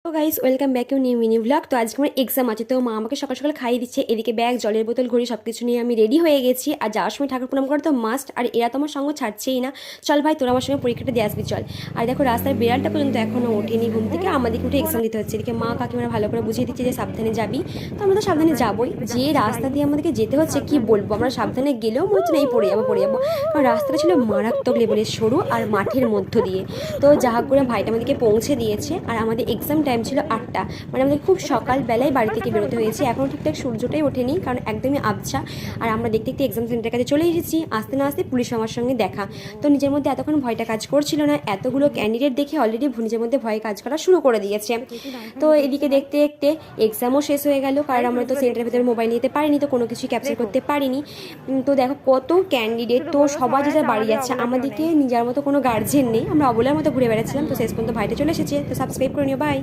তো guys welcome back to new mini blog. তো আজকে আমার এক্সাম আছে, তো মা আমাকে সকাল সকাল খাইয়ে দিচ্ছে। এদিকে ব্যাগ, জলের বোতল, ঘড়ি সব কিছু নিয়ে আমি রেডি হয়ে গেছি। আর যাওয়ার সময় ঠাকুর প্রণাম করা তো মাস্ট, আর এরা তো আমার সঙ্গে ছাড়ছেই না। চল ভাই, তোরা আমার সঙ্গে পরীক্ষাটা দিয়ে আসবি চল। আর দেখো রাস্তার বেড়ালটা পর্যন্ত এখনও ওঠেনি ঘুম থেকে, আমাদেরকে উঠে এক্সাম দিতে হচ্ছে। এদিকে মা কাকিমারা ভালো করে বুঝিয়ে দিচ্ছে যে সাবধানে যাবি। তো আমরা তো সাবধানে যাবোই, যে রাস্তা দিয়ে আমাদেরকে যেতে হচ্ছে কি বলবো, আমরা সাবধানে গেলেও মনে হচ্ছে না এই পড়ে যাবো। কারণ রাস্তাটা ছিল মারাত্মক লেভেলের সরু আর মাঠের মধ্য দিয়ে। তো যা হোক করে ভাইটা আমাদেরকে পৌঁছে দিয়েছে। আর আমাদের এক্সাম টাইম ছিল 8টা, মানে আমাদের খুব সকালবেলায় বাড়ি থেকে বেরোতে হয়েছে। এখনও ঠিকঠাক সূর্যটাই ওঠেনি, কারণ একদমই আবছা। আর আমরা দেখতে দেখতে এক্সাম সেন্টারের কাছে চলে এসেছি। আসতে না আসতে পুলিশ আমার সঙ্গে দেখা। তো নিজের মধ্যে এতক্ষণ ভয়টা কাজ করছিল না, এতগুলো ক্যান্ডিডেট দেখে অলরেডি নিজের মধ্যে ভয় কাজ করা শুরু করে দিয়েছে। তো এদিকে দেখতে দেখতে এক্সামও শেষ হয়ে গেল, কারণ আমরা তো সেন্টারের ভিতরে মোবাইল নিতে পারিনি, তো কোনো কিছুই ক্যাপচার করতে পারিনি। তো দেখো কত ক্যান্ডিডেট, তো সবাই যে বাড়ি যাচ্ছে, আমাদেরকে নিজের মতো কোনো গার্জেন নেই, আমরা অবলার মতো ঘুরে বেড়াচ্ছিলাম। তো শেষ পর্যন্ত ভাইটা চলে এসেছে। তো সাবস্ক্রাইব করে নিও, বাই।